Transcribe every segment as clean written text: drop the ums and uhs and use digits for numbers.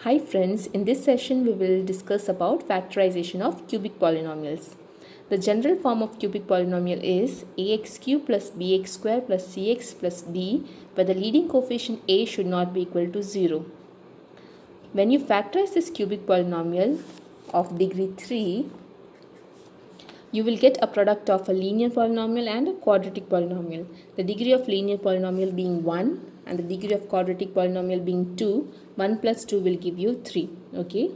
Hi friends, in this session we will discuss about factorization of cubic polynomials. The general form of cubic polynomial is ax cube plus bx square plus cx plus d, where the leading coefficient a should not be equal to 0. When you factorize this cubic polynomial of degree 3, you will get a product of a linear polynomial and a quadratic polynomial. The degree of linear polynomial being 1 and the degree of quadratic polynomial being 2, 1 plus 2 will give you 3. Okay.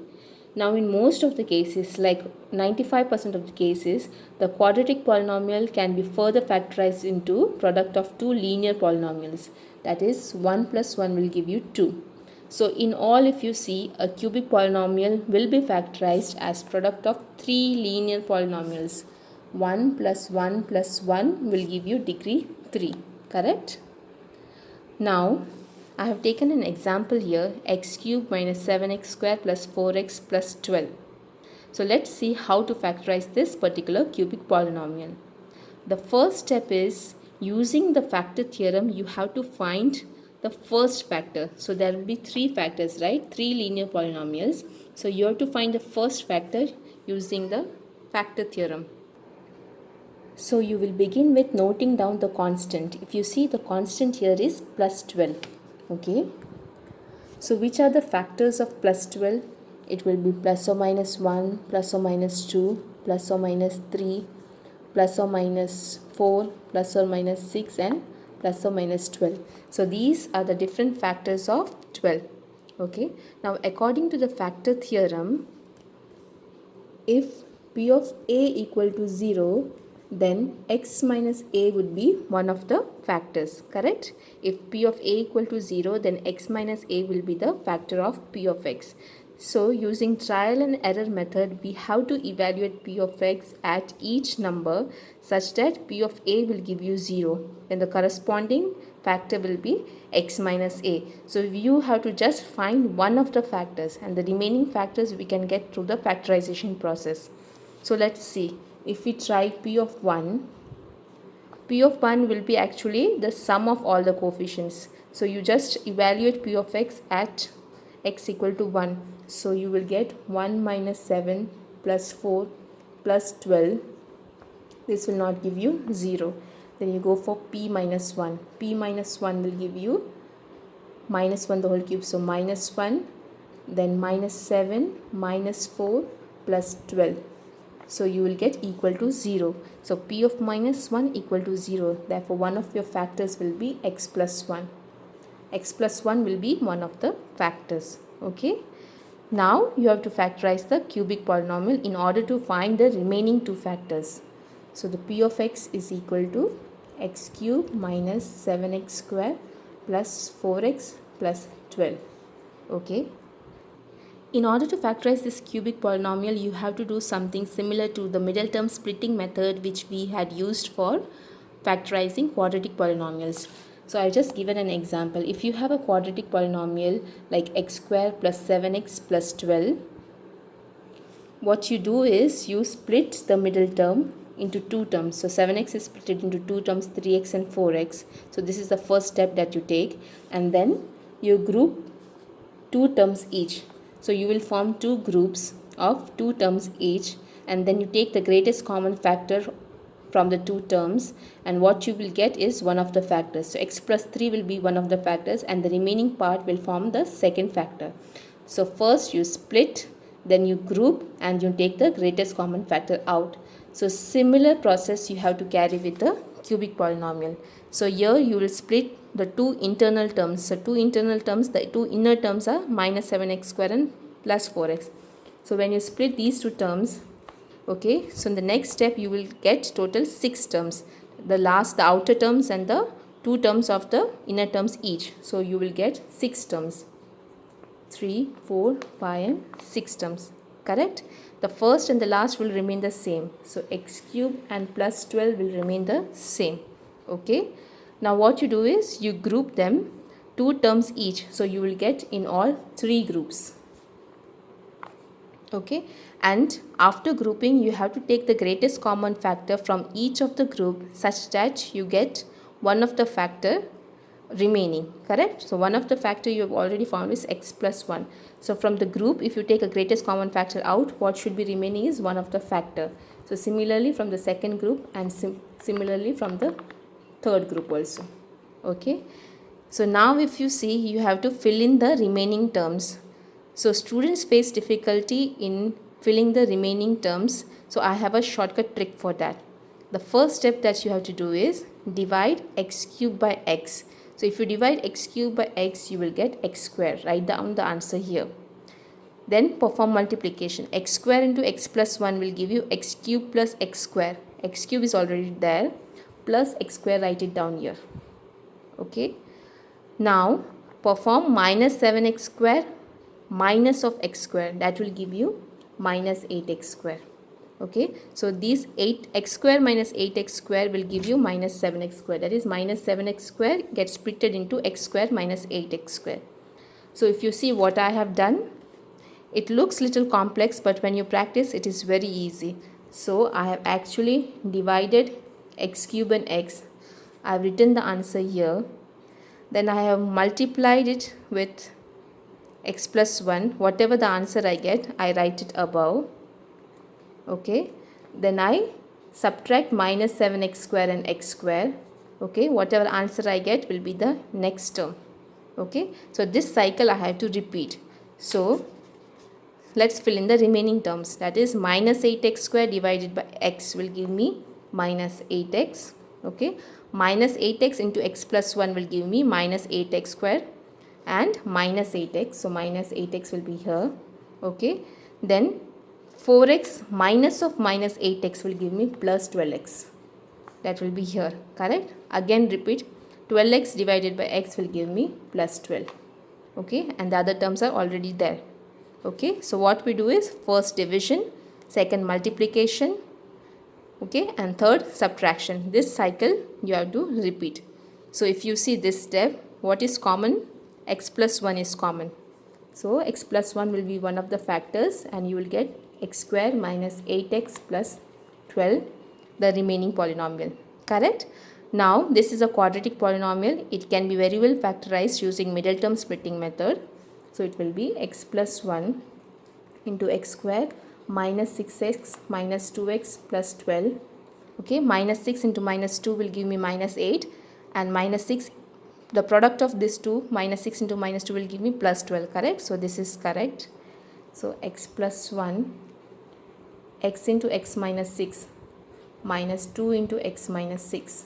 Now in most of the cases, like 95% of the cases, the quadratic polynomial can be further factorized into product of two linear polynomials. That is 1 plus 1 will give you 2. So in all, if you see, a cubic polynomial will be factorized as product of three linear polynomials. 1 plus 1 plus 1 will give you degree 3, correct? Now, I have taken an example here, x cube minus 7x square plus 4x plus 12. So let's see how to factorize this particular cubic polynomial. The first step is, using the factor theorem, you have to find the first factor. So there will be three factors, right? Three linear polynomials. So you have to find the first factor using the factor theorem. So you will begin with noting down the constant. If you see, the constant here is plus 12. Okay. So which are the factors of plus 12? It will be plus or minus 1, plus or minus 2, plus or minus 3, plus or minus 4, plus or minus 6 and plus or minus 12. So these are the different factors of 12. Okay. Now according to the factor theorem, if p of a equal to 0, then x minus a would be one of the factors, correct? If p of a equal to 0, then x minus a will be the factor of p of x. So using trial and error method, we have to evaluate p of x at each number such that p of a will give you 0. Then the corresponding factor will be x minus a. So you have to just find one of the factors, and the remaining factors we can get through the factorization process. So let's see. If we try p of 1, p of 1 will be actually the sum of all the coefficients. So you just evaluate p of x at x equal to 1. So you will get 1 minus 7 plus 4 plus 12. This will not give you 0. Then you go for p minus 1. P minus 1 will give you minus 1 the whole cube. So minus 1, then minus 7, minus 4 plus 12. So you will get equal to 0. So p of minus 1 equal to 0. Therefore one of your factors will be x plus 1. X plus 1 will be one of the factors. Okay. Now you have to factorize the cubic polynomial in order to find the remaining two factors. So the p of x is equal to x cube minus 7x square plus 4x plus 12. Okay. In order to factorize this cubic polynomial, you have to do something similar to the middle term splitting method which we had used for factorizing quadratic polynomials. So I just given an example. If you have a quadratic polynomial like x square plus 7x plus 12, what you do is you split the middle term into two terms. So 7x is split into two terms, 3x and 4x. So this is the first step that you take, and then you group two terms each. So you will form two groups of two terms each, and then you take the greatest common factor from the two terms, and what you will get is one of the factors. So x plus 3 will be one of the factors, and the remaining part will form the second factor. So first you split, then you group, and you take the greatest common factor out. So similar process you have to carry with the cubic polynomial. So here you will split the two internal terms. So two internal terms, the two inner terms are minus 7x square and plus 4x. So when you split these two terms, okay, so in the next step you will get total 6 terms. The outer terms and the two terms of the inner terms each. So you will get 6 terms. 3, 4, 5 and 6 terms, correct? The first and the last will remain the same. So x cube and plus 12 will remain the same. Okay. Now what you do is you group them two terms each. So you will get in all 3 groups. Okay. And after grouping, you have to take the greatest common factor from each of the group such that you get one of the factor remaining, correct? So one of the factor you have already found is x plus 1. So from the group, if you take a greatest common factor out, what should be remaining is one of the factor. So similarly from the second group, and similarly from the third group also. Okay, so now if you see, you have to fill in the remaining terms. So students face difficulty in filling the remaining terms, so I have a shortcut trick for that. The first step that you have to do is divide x cube by x. So if you divide x cube by x, you will get x square. Write down the answer here. Then perform multiplication. X square into x plus 1 will give you x cube plus x square. X cube is already there, plus x square, write it down here. Okay. Now perform minus 7x square minus of x square, that will give you minus 8x square. Okay, so these 8x square minus 8x square will give you minus 7x square, that is minus 7x square gets splitted into x square minus 8x square. So if you see what I have done, it looks little complex, but when you practice it is very easy. So I have actually divided x cube and x. I have written the answer here. Then I have multiplied it with x plus 1. Whatever the answer I get, I write it above. Okay, then I subtract minus 7x square and x square. Okay, whatever answer I get will be the next term. Okay, so this cycle I have to repeat. So let's fill in the remaining terms. That is minus 8x square divided by x will give me minus 8x. Okay, minus 8x into x plus 1 will give me minus 8x square and minus 8x. So minus 8x will be here. Okay, then 4x minus of minus 8x will give me plus 12x. That will be here, correct? Again repeat, 12x divided by x will give me plus 12. Okay, and the other terms are already there. Okay, so what we do is first division, second multiplication, okay, and third subtraction. This cycle you have to repeat. So if you see this step, what is common? X plus 1 is common. So x plus 1 will be one of the factors, and you will get x square minus 8x plus 12, the remaining polynomial, correct? Now this is a quadratic polynomial. It can be very well factorized using middle term splitting method. So it will be x plus 1 into x square minus 6x minus 2x plus 12. Okay, minus 6 into minus 2 will give me minus 8, and minus 6, the product of this two, minus 6 into minus 2 will give me plus 12, correct? So this is correct. So x plus 1, x into x minus 6 minus 2 into x minus 6.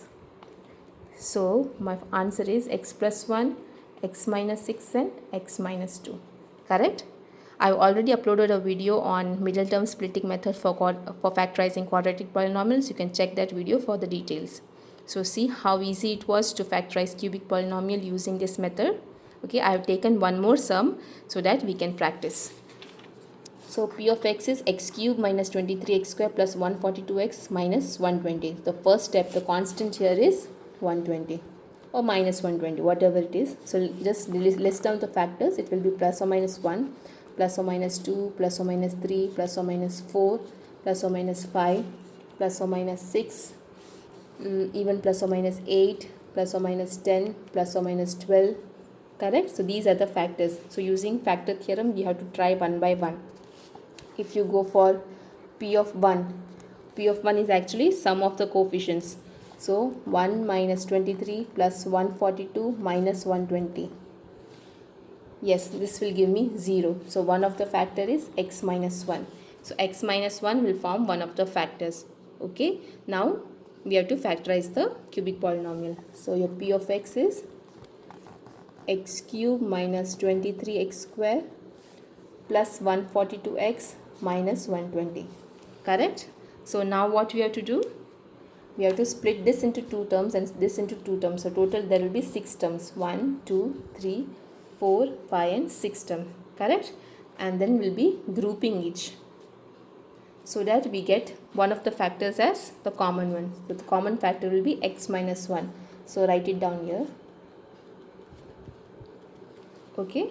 So my answer is x plus 1, x minus 6 and x minus 2, correct? I have already uploaded a video on middle term splitting method for factorizing quadratic polynomials. You can check that video for the details. So see how easy it was to factorize cubic polynomial using this method. Okay, I have taken one more sum so that we can practice. So p of x is x cube minus 23x square plus 142x minus 120. The first step, the constant here is 120 or minus 120, whatever it is. So just list down the factors. It will be plus or minus 1, plus or minus 2, plus or minus 3, plus or minus 4, plus or minus 5, plus or minus 6, even plus or minus 8, plus or minus 10, plus or minus 12, correct? So these are the factors. So using factor theorem, we have to try one by one. If you go for p of 1 is actually sum of the coefficients. So 1 minus 23 plus 142 minus 120. Yes, this will give me 0. So one of the factor is x minus 1. So x minus 1 will form one of the factors. Okay, now we have to factorize the cubic polynomial. So your p of x is x cube minus 23x square plus 142x minus 120, correct? So now what we have to do? We have to split this into two terms and this into two terms. So total there will be 6 terms. 1, 2, 3, 4, 5 and 6 terms, correct? And then we'll be grouping each, so that we get one of the factors as the common one. So the common factor will be x minus 1. So write it down here. Okay,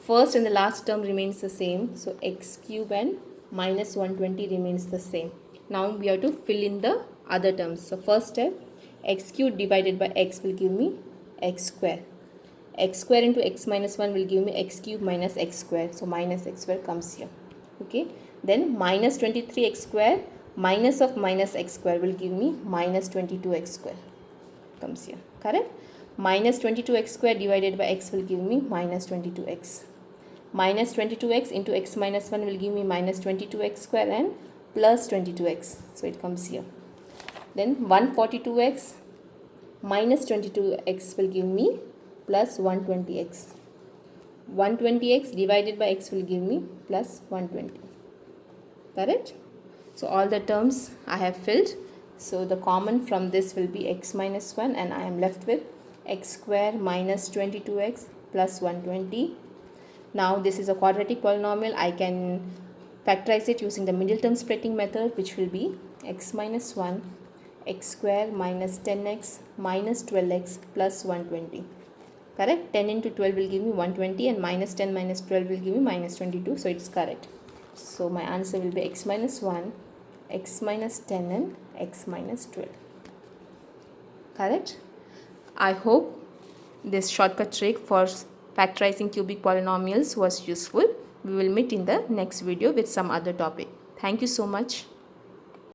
first and the last term remains the same. So x cube and minus 120 remains the same. Now we have to fill in the other terms. So first step, x cube divided by x will give me x square. X square into x minus 1 will give me x cube minus x square. So minus x square comes here. Okay. Then minus 23x square minus of minus x square will give me minus 22x square. Comes here. Correct? Minus 22x square divided by x will give me minus 22x. Minus 22x into x minus 1 will give me minus 22x square and plus 22x. So it comes here. Then 142x minus 22x will give me plus 120x. 120x divided by x will give me plus 120. Correct? So all the terms I have filled. So the common from this will be x minus 1 and I am left with x square minus 22x plus 120. Now this is a quadratic polynomial. I can factorize it using the middle term splitting method, which will be x minus 1 x square minus 10x minus 12x plus 120. Correct? 10 into 12 will give me 120 and minus 10 minus 12 will give me minus 22. So it's correct. So my answer will be x minus 1, x minus 10 and x minus 12. Correct? I hope this shortcut trick for factorizing cubic polynomials was useful. We will meet in the next video with some other topic. Thank you so much.